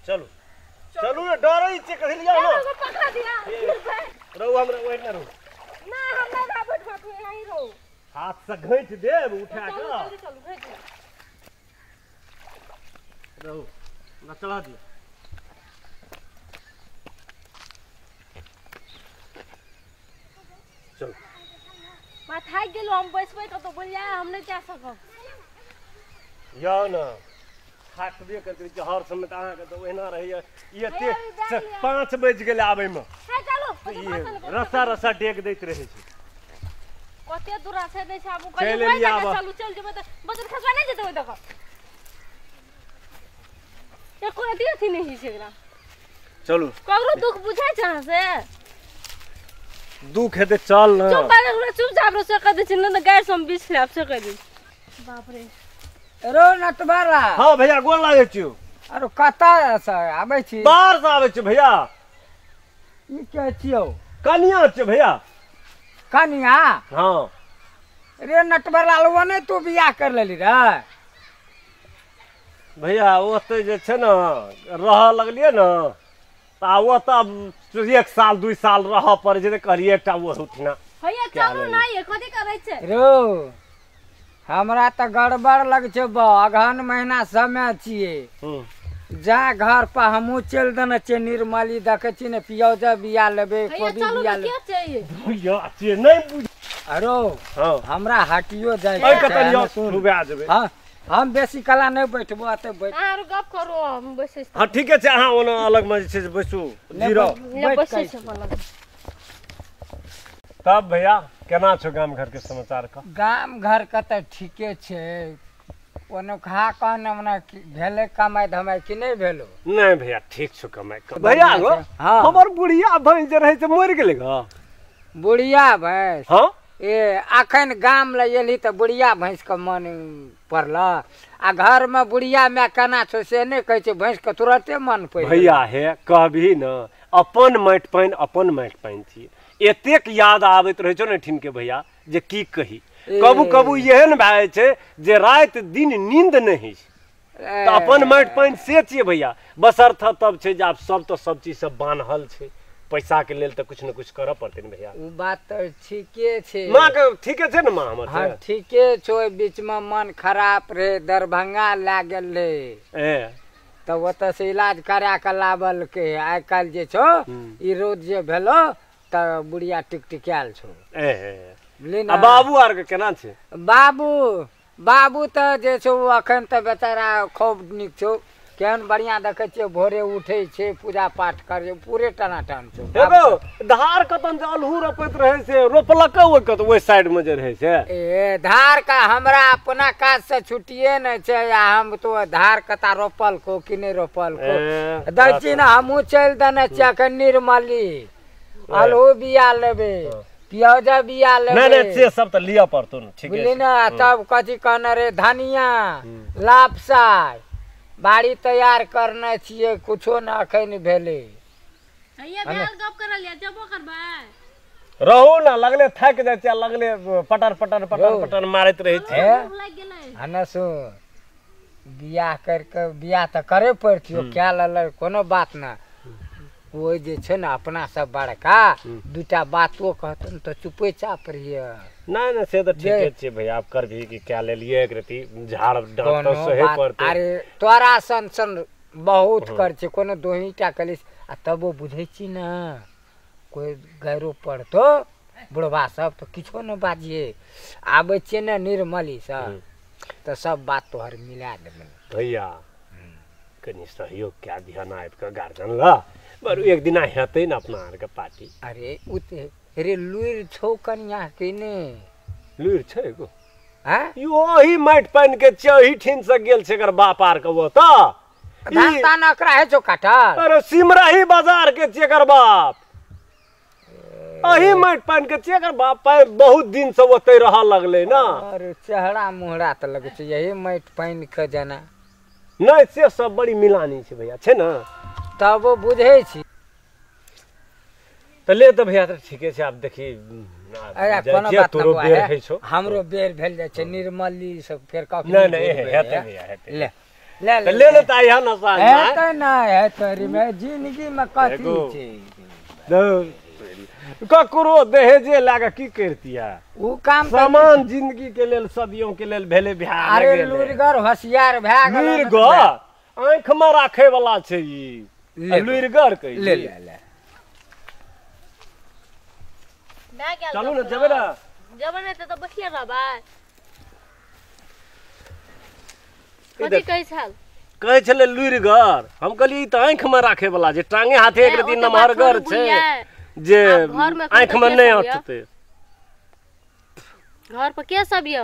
चलो चलो ना डरै छै कथि लिया ना पकड़ा दिया रहू हमरा ओहि न रहू ना हमरा ना बैठ बात यहीं रहो हाथ से घैंट देब उठा के चलो घैंट रहू ना चला दिया चलो माथा गेलो हम बैसबै क तो बोलिया हम नहीं जा सकब या ना खाटबे करते छै हर समय त अहाँ के त ओहिना रहैया ये 5 बज गेलै आबै में है चलो रसा रसा डेग दैत रहै छै कते दूरा से दै छै आबू चल कहियो लिया चलू चल जेबै त बदल खसवा नहीं जेतै ओइ दक एको अथी अथी नहीं छै एकरा चलू ककरो दुख बुझै छै अहाँ से दुख हेतै चल ना चुप चुपचाप रह से कह दै छै न गैर सम बीच ले से कह दै बाप रे रो नटबरा हां भैया गोल लागै छियो अरे कता से आबै छी बाहर से आबै छी भैया ई के छियो कनिया छै भैया कनिया हां रे नटबरा लवा ने तू बियाह कर लेली रे भैया ओते जे छै न रह लगलिए न ता ओत 1 साल 2 साल रह पड़े छै त कहलिए एकटा वो उठना भैया चलू ना ये कथि करै छै रो हमरा त गड़बड़ लग छै अगहन महीना समय छिए जा घर पर हमहू चल देने छै निर्मली देखे छी ने पियौजा बिया लेबे कोबी बिया ले भैया से नहीं बुझ अरो हां हमरा हटियो जाय छै कतनियो सुबह आ जेबे हां हम बेसी कला नहीं बैठबो अते बैठ आर गप करो हम बैसै हां ठीके छै अहाँ ओना अलग में जे छै बैसू जीरो बैसै छै अलग तब भैया केना छौ गाम घर के समाचार का गाम घर के त ठीके छै ओनो खा कहन हमरा भेले कमाई धमाई कि नहीं भेलो नहीं भैया ठीक छौ कमाई भैया गो हमर बुढ़िया भैंस जे रहे से मर गेलै ग बुढ़िया भैंस हां ए अखन गाम ले एली त बुढ़िया भैंस के मन पड़ला आ घर में बुढ़िया में केना छौ से नहीं कहै छै भैंस के तुरंते मन पड़ भैया हे कहबी न अपन माटि पानि छी एतेक याद आबैत रहै छौ ने ठिन के भैया जे की कही कबू कबू एहन भए छै जे रात दिन नींद नहीं छै त अपन माटि पानि से छिए भैया बसरथ तब छै जे आब सब तो सब चीज सब बान्हल छै पैसा के लेल त कुछ न कुछ करऽ पड़तै न भैया उ बात त ठीके छै मां के ठीके छै न मां हमर हां ठीके छो बीच में मन खराब रहे दरभंगा ला गेल रे त ओत से इलाज करा के लावल के आइ काल जे छो ई रोज जे भेलो त बुढ़िया टिकटिकाल छो आ बाबू आर के केना छै बाबू त जे छो अखन त बेचारा खूब निक छो केहन बढ़िया देखे छियै भोरे उठे छै पूजा पाठ करे पूरे टनाटन छो एगो धार कतन जे अलहू रोपैत रहे से रोपलक ओइ साइड में जे रहे से ए धार का हमरा अपना काज से छुट्टिए न छै या हम तो धार कता रोपल को कि नहीं रोपल को दक्षिण हमहू चल देने छै अखन निर्मली अलहू बिया लेबे पियौजा बिया लेबे नहीं से सब त लिया पड़तो न ठीक है ना तब कथि कहने रे धनिया लापसाय बाड़ी तैयार करने छिए कुछो न अखन भेले भैया बेल गप कर लिया जबो करबे रहू ना लगले थक जाय छै लगले पटर मारैत रहे छै लग गेलै हने सु बियाह करके बियाह त करे पड़तियो क्या लल कोनो बात ना कोई जे छै न अपना सब बड़का दूटा बातो कहतन त चुपे चाप रहिए नहीं से तो ठीक है भैया आप कर भी कि क्या ले लिए एक रति झाड़ डांट तो सही पड़ते अरे तोरा सन बहुत कर छै कोनो दोहीटा कलिस आ तबो बुझै छी न कोई गैरो पड़तो बुढ़वा सब तो किछो न बाजिए आबै छै न निर्मली सब त सब बात तोहर मिला देबे भैया कनी सहयोग क्या ध्यान आबि के गार्जियन ला बरु एक दिन हेतै न अपना आर के पार्टी अरे उते रे लुइर छौ कनिया के ने लुइर छै गो हैं यो ओही माटि पानि के चही ठिन से गेल छै एकर बाप आर के वो त धान नकरा है जो काटल अरे सिमराही बाजार के छै एकर बाप अही माटि पानि के छै एकर बाप बहुत दिन से ओतै रह लगले ना अरे चेहरा मुहरा त लगे छै यही माटि पानि के जना नहीं से सब बड़ी मिलानी छै भैया छै ना तब बुझै छी त ले त भैया त ठीके छै आप देखी अरे कोनो बात तोरो बेर है छो हमरो बेर भेल जाय छै निर्मली सब फेर का नहीं हेतै भैया हेतै ले ले लेता है ना साँझ है तो ना है तोरी में जिंदगी में कथी छै ककरो दहेजे लागे की करतिया उ काम समान जिंदगी के लेल सदियों के लेल भेले बिहार अरे लुरगर होशियार भए गेल लुरगर आँख में राखे वाला छै ई लुरगर कहि ले ले ले चलू ने जेबै ना जब नहीं तो बैठिए रहबै कथी कहै छल कहै छले लुरगर हम कहली त आँख में राखे वाला जे टांगे हाथे एक रति नमहरगर छै जे आँख में नहीं अटते घर पर के सब य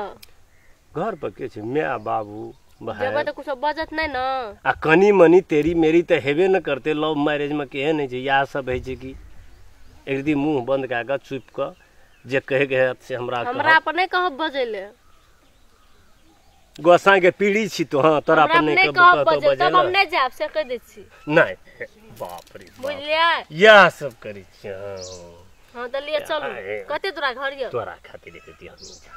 घर पर के छै माय बाबू जब तो कुछ बजत नहीं ना आ कनी मनी तेरी मेरी तो हेबे न करते लव मैरिज में केहन है या सब है कि एक दिन मुंह बंद कए के चुप के जे कहे गए से हमरा पर नहीं कहब बजेले गोसाई के पीढ़ी छी तो हां तोरा पर नहीं कहब बजे तब हम नहीं जाब से कह दे छी नहीं बाप रे बुझलिए यह सब करी छी हां त लिए चलू कते तोरा घर य तोरा खातिर कहती हम जा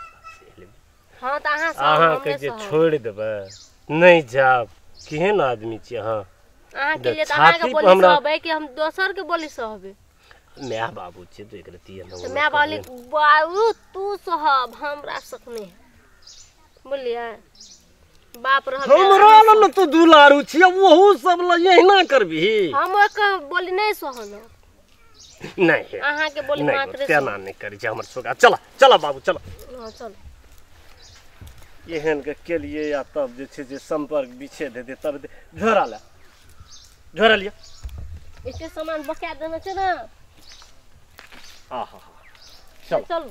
हां त अहाँ के जे छोड़ देबे नहीं जाब केहन आदमी छी अहाँ अहाँ के लिए त अहाँ के बोली सहबे कि हम दोसर के बोली सहबे मैं बाबू छी तो एकरे तिया न तो मैं बोली बाबू तू सहब हमरा सकने बोलिए बाप रह हमरा ल तो दुलारू छी वहू सब ल यहिना करबी हम एक बोली नहीं सहन नहीं अहाँ के बोली मात्र तेना नहीं करी छै हमर सोगा चला चला बाबू चला हां चल एहन के लिए या तब जे छै जे संपर्क विच्छेद हेतै तब झोरा लिया इसके सामान बका देना छै ना आहा चल